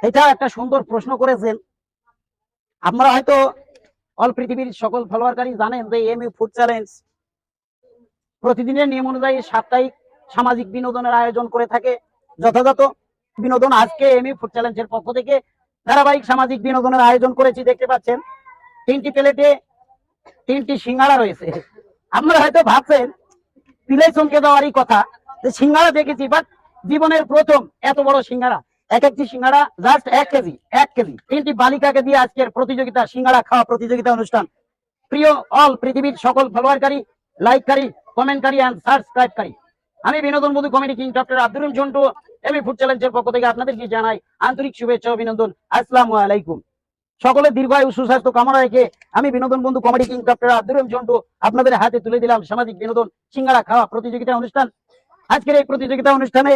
এটা একটা সুন্দর প্রশ্ন করেছেন। আপনারা হয়তো অল পৃথিবীর সকল ফলোয়ারকারী জানেন যে এমইউ ফুড চ্যালেঞ্জ প্রতিদিনের নিয়ম অনুযায়ী সাপ্তাহিক সামাজিক বিনোদনের আয়োজন করে থাকে। যথাযথ বিনোদন আজকে এমইউ ফুড চ্যালেঞ্জের পক্ষ থেকে ধারাবাহিক সামাজিক বিনোদনের আয়োজন করেছি। দেখতে পাচ্ছেন 3টি প্লেটে 3টি সিঙ্গাড়া রয়েছে। আপনারা হয়তো ভাবছেন পিলাই চমকে দেওয়ারই কথা যে সিঙ্গাড়া দেখেছি, বাট জীবনের প্রথম এত বড় সিঙ্গাড়া। একটি সিঙ্গাড়া জাস্ট 1 কেজি 1 কেজি। 3টি বালিকাকে দিয়ে আজকের প্রতিযোগিতা, সিঙ্গাড়া খাওয়া প্রতিযোগিতা অনুষ্ঠান। প্রিয় অল পৃথিবীর সকল ফলোয়ারকারী, লাইককারী, কমেন্টকারী এন্ড সাবস্ক্রাইবকারী, আমি বিনোদন বন্ধু comedy king doctor Abdur Rahim Jhantu mu food চ্যালেঞ্জের পক্ষ থেকে আপনাদেরকে জানাই আন্তরিক শুভেচ্ছা ও অভিনন্দন। আসসালামু আলাইকুম। সকলের দীর্ঘায়ু সুস্বাস্থ্য কামনা রেখে আমি বিনোদন বন্ধু comedy king doctor Abdur Rahim Jhantu আপনাদের হাতে তুলে দিলাম সামাজিক বিনোদন সিঙ্গাড়া খাওয়া প্রতিযোগিতা অনুষ্ঠান। আজকের এই প্রতিযোগিতা অনুষ্ঠানে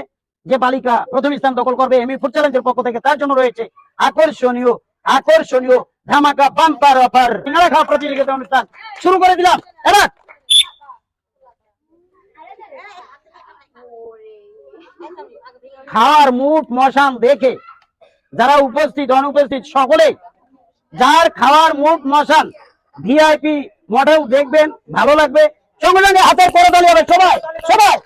যে বালিকা প্রথম স্থান দখল করবে এমইউ ফুড চ্যালেঞ্জের পক্ষ থেকে, তার জন্য রয়েছে আকর্ষণীয় আকর্ষণীয় ধামাকা বাম্পার অফার। সিঙ্গাড়া খাওয়া প্রতিযোগিতা অনুষ্ঠান শুরু করে দিলাম। এবার খাওয়ার মুখ মশান দেখে যারা উপস্থিত অনুপস্থিত সকলে, যার খাওয়ার মুখ মশান ভিআইপি মডেল দেখবেন, ভালো লাগবে, সঙ্গে সঙ্গে হাতের করে তালি হবে। সবাই সবাই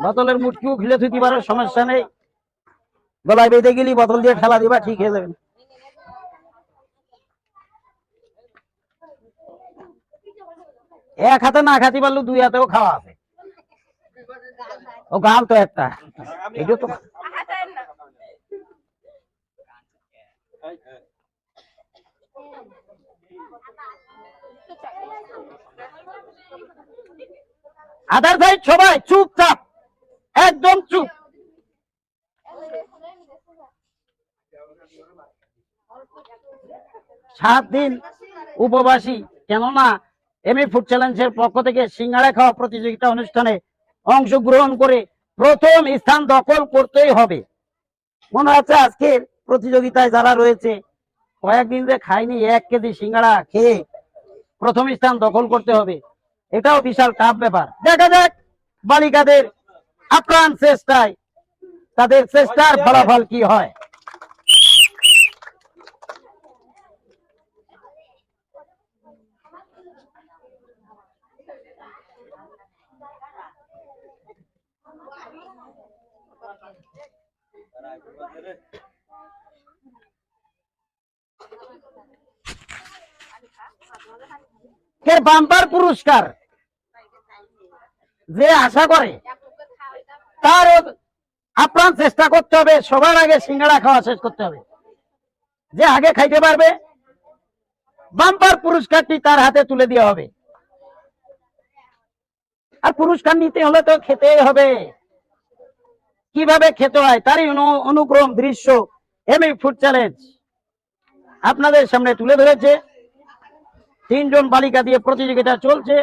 বোতলের মুটকিও খুলে থুইতে পারো, সমস্যা নেই। গলায় বেঁধে গেলি বোতল দিয়ে ঠেলা দিবা, ঠিক হয়ে যাবে। এক হাতে না খাতে পারলো, 2 হাতেও খাওয়া আছে। ও গাল তো একটা, এটা তো আদার সাইড সবাই চুপচাপ, একদম চুপ। 7 দিন উপবাসী, কেননা এমইউ ফুড চ্যালেঞ্জের পক্ষ থেকে সিঙ্গাড়া খাওয়া প্রতিযোগিতা অনুষ্ঠানে অংশগ্রহণ করে প্রথম স্থান দখল করতেই হবে। মনে হচ্ছে আজকের প্রতিযোগিতায় যারা রয়েছে কয়েকদিন যে খাইনি 1 কেজি সিঙ্গাড়া খেয়ে প্রথম স্থান দখল করতে হবে, এটাও বিশাল টাফ ব্যাপার। দেখা যাক বালিকাদের আপ্রাণ চেষ্টায় তাদের চেষ্টার ফলাফল কি হয়। বাম্পার পুরস্কার যে আশা করে তার আপ্রাণ চেষ্টা করতে হবে, সবার আগে সিঙ্গাড়া খাওয়া শেষ করতে হবে। যে আগে খাইতে পারবে বাম্পার পুরস্কারটি তার হাতে তুলে দেওয়া হবে। আর পুরস্কার নিতে হলে তো খেতেই হবে। কিভাবে খেতে হয় তারই অনুক্রম দৃশ্য এমইউ ফুড চ্যালেঞ্জ আপনাদের সামনে তুলে ধরেছে। 3 জন বালিকা দিয়ে প্রতিযোগিতা চলছে।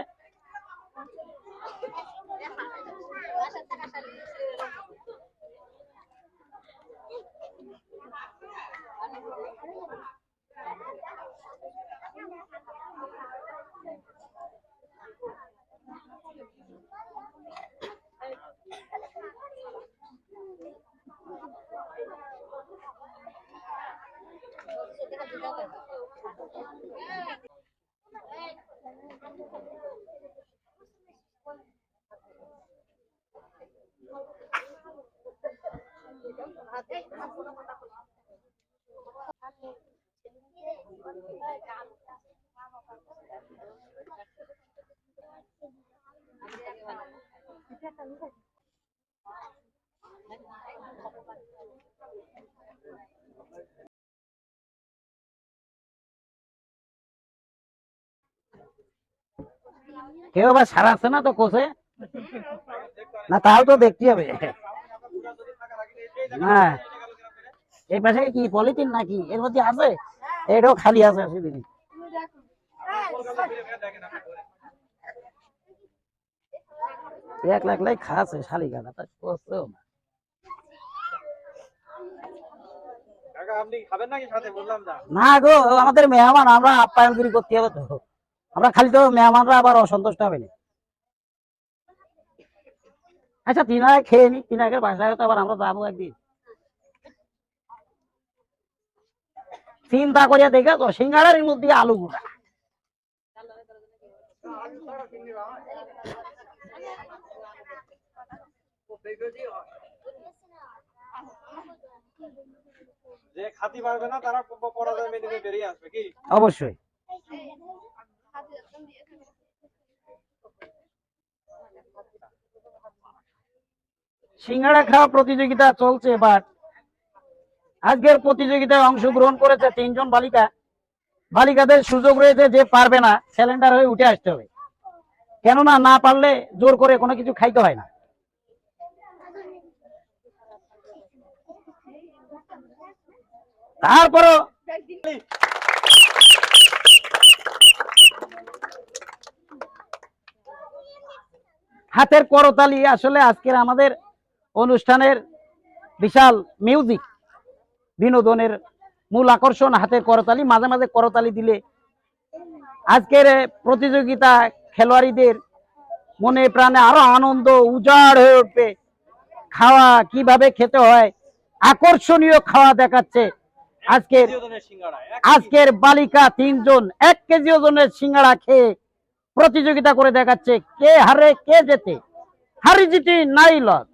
কেউ আবার সারাচ্ছে না তো কোষে, না তাও তো দেখতে হবে। হ্যাঁ, এই পাশে কি পলিথিন নাকি এর মধ্যে আছে? এটাও খালি আছে। এক লাখ লাখ খাচ্ছে শালিকাটা, তা করছেও না। না গো, আমাদের মেহমান, আমরা আপ্যায়ন করতে হবে তো। আমরা খালি তো মেহমানরা আবার অসন্তুষ্ট হবে না। আচ্ছা তিনাকে খেয়ে নি, তিনাকের বাসায় তো আবার আমরা যাবো একদিন। চিন্তা করিয়া দেখে তো সিঙ্গাড়ার মধ্যে আলু গুঁড়া। যে খাতি পারবে না তারা পরাজয় মেনে নিয়ে বেরিয়ে আসবে কি? অবশ্যই। সিঙ্গাড়া খাওয়া প্রতিযোগিতা চলছে, বাট আজকের প্রতিযোগিতায় অংশগ্রহণ করেছে 3 জন বালিকা। বালিকাদের সুযোগ রয়েছে, যে পারবে না স্যালেন্ডার হয়ে উঠে আসতে হবে, কেননা না পারলে জোর করে কোনো কিছু খাইতে হয় না। তারপরও হাতের করতালি আসলে আজকের আমাদের অনুষ্ঠানের বিশাল মিউজিক, বিনোদনের মূল আকর্ষণ হাতের করতালি। মাঝে মাঝে করতালি দিলে আজকের প্রতিযোগিতা খেলোয়াড়িদের মনে প্রাণে আরো আনন্দ উজাড় হয়ে উঠবে। খাওয়া কিভাবে খেতে হয়, আকর্ষণীয় খাওয়া দেখাচ্ছে আজকের বালিকা 3 জন 1 কেজি ওজনের সিঙ্গাড়া খেয়ে প্রতিযোগিতা করে দেখাচ্ছে, কে হারে কে জেতে, হারি জিতি নাই লস।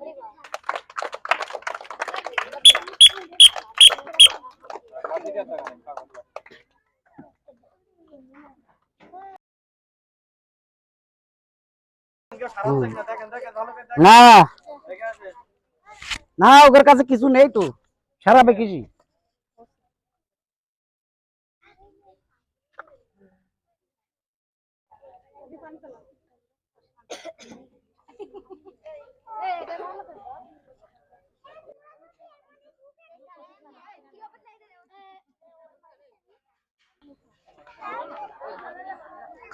না না, ওদের কাছে কিছু নেই তো, সারাবে কিছু।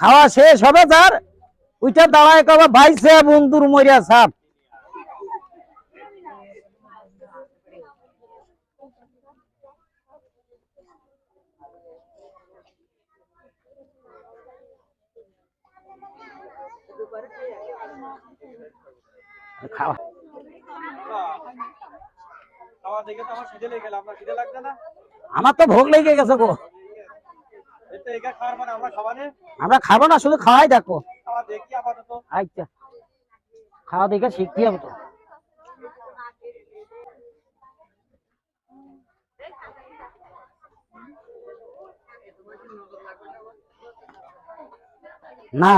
খাওয়া শেষ হবে তার ওইটা দাঁড়ায় কবা ভাই সে বন্ধুর মরিয়া সাপ। খাওয়া খাওয়া দেখে তো আমার খিদে লেগে গেল, আপনার খিদে লাগছে না? আমার তো ভোগ লেগে গেছে গো। এটা একা খাওয়ার মানে আমরা খাওয়া নেই, আমরা খাবো না, শুধু খাওয়াই দেখো। খাওয়া দেখি আপাতত। আচ্ছা, খাওয়া দেখে শিখতে হবে তো। না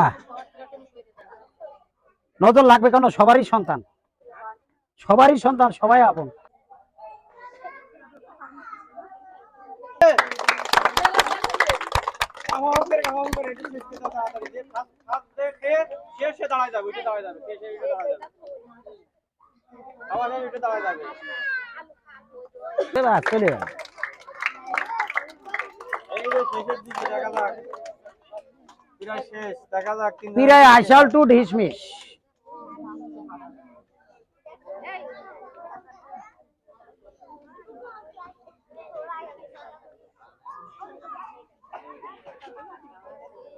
নজর লাগবে কেন, সবারই সন্তান, সবারই সন্তান, সবাই আপন। দাঁড়ায় যাবে, উঠে দাঁড়ায় যাবে, উঠে দাঁড়ায় যাবে। চলে যাবে। এই যে শেষের দিকে দেখা যাক, প্রায় শেষ, দেখা যাক প্রায় আইসাল টু ঢিসমিস।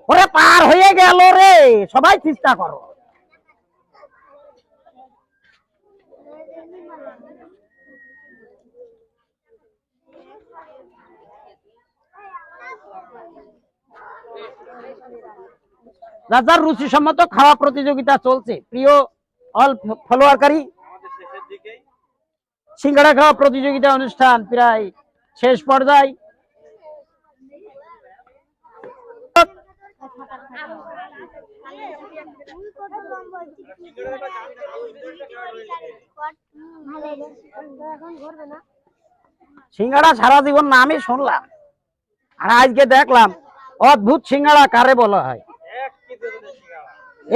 ওরে পার হয়ে গেল রে, সবাই চেষ্টা করো। রাজার রুচিসম্মত খাওয়া প্রতিযোগিতা চলছে। প্রিয় অল ফলোয়ারকারী, সিঙ্গাড়া খাওয়া প্রতিযোগিতা অনুষ্ঠান প্রায় শেষ পর্যায়ে। সিঙ্গাড়া সারা জীবন নামই শুনলাম, আর আজকে দেখলাম অদ্ভুত সিঙ্গাড়া কারে বলা হয়।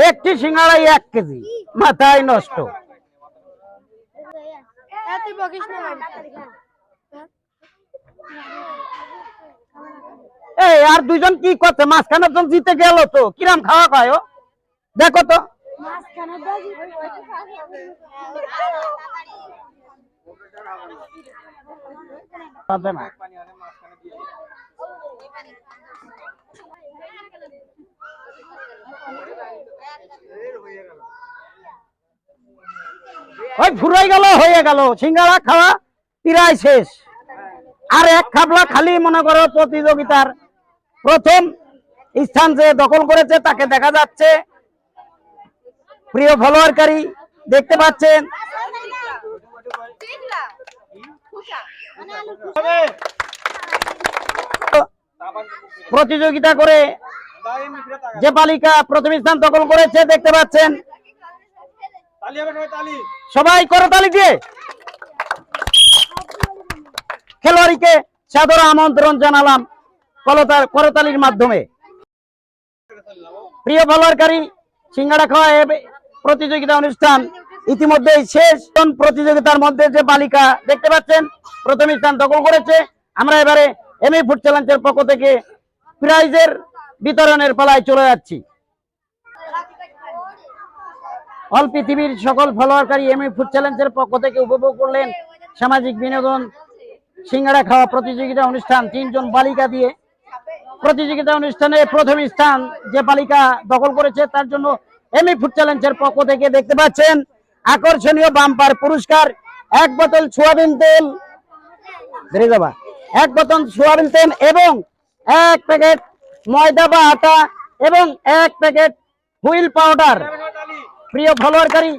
একটি সিঙ্গাড়াই 1 কেজি, মাথায় নষ্ট। এই আর 2 জন কি করছে, মাঝখানে জন জিতে গেল তো, কিরাম খাওয়া খায় দেখো তো। পাবে না। ওই ফুরাই গেল, হয়ে গেল, সিঙ্গাড়া খাওয়া প্রায় শেষ। আর এক খাবলা খালি মনে করো প্রতিযোগিতার প্রথম স্থান যে দখল করেছে তাকে দেখা যাচ্ছে। প্রিয় ফলোয়ারকারী দেখতে পাচ্ছেন প্রতিযোগিতা করে যে বালিকা প্রথম স্থান দখল করেছে দেখতে পাচ্ছেন। সবাই করতালি দিয়ে খেলোয়াড়িকে সাদর আমন্ত্রণ জানালাম করতালির মাধ্যমে। প্রিয় ফলোয়ারকারী, সিঙ্গাড়া খাওয়া প্রতিযোগিতা অনুষ্ঠান ইতিমধ্যেই শেষ। প্রতিযোগিতার মধ্যে যে বালিকা দেখতে পাচ্ছেন প্রথম স্থান দখল করেছে। আমরা এবারে এমএ ফুড চ্যালেঞ্জের পক্ষ থেকে প্রাইজের বিতরণের পালায় চলে যাচ্ছি। অল পৃথিবীর সকল ফলোয়ারকারী এমএ ফুড চ্যালেঞ্জের পক্ষ থেকে উপভোগ করলেন সামাজিক বিনোদন সিঙ্গাড়া খাওয়া প্রতিযোগিতা অনুষ্ঠান। 3 জন বালিকা দিয়ে প্রতিযোগিতা অনুষ্ঠানে প্রথম স্থান যে বালিকা দখল করেছে তার জন্য এমএ ফুড চ্যালেঞ্জের পক্ষ থেকে দেখতে পাচ্ছেন আকর্ষণীয় বাম্পার পুরস্কার 1 বোতল সোয়াবিন তেল, 1 বোতল সোয়াবিন তেল এবং 1 প্যাকেট ময়দা বা আটা এবং 1 প্যাকেট হুইল পাউডার। প্রিয় ফলোয়ারকারী,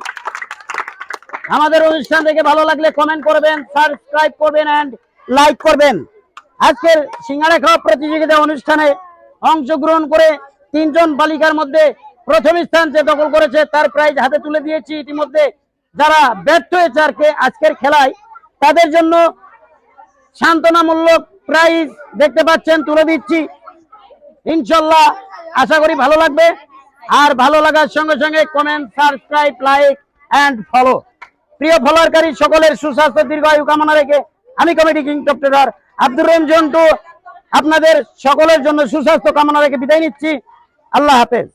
আমাদের অনুষ্ঠান থেকে ভালো লাগলে কমেন্ট করবেন, সাবস্ক্রাইব করবেন এন্ড লাইক করবেন। আজকের সিঙ্গাড়া খাওয়া প্রতিযোগিতা অনুষ্ঠানে অংশগ্রহণ করে 3 জন বালিকার মধ্যে প্রথম স্থান যে দখল করেছে তার প্রাইজ হাতে তুলে দিয়েছি। ইতিমধ্যে যারা ব্যর্থ হয়েছে আজকের খেলায় তাদের জন্য সান্ত্বনামূলক প্রাইজ দেখতে পাচ্ছেন তুলে দিচ্ছি। ইনশাল্লাহ আশা করি ভালো লাগবে। আর ভালো লাগার সঙ্গে সঙ্গে comment, subscribe, like and follow. প্রিয় ফলোয়ারকারী সকলের সুস্বাস্থ্য দীর্ঘায়ু কামনা রেখে আমি committee king top trader Abdur Rahim Jontu আপনাদের সকলের জন্য সুস্বাস্থ্য কামনা রেখে বিদায় নিচ্ছি। আল্লাহ হাফেজ।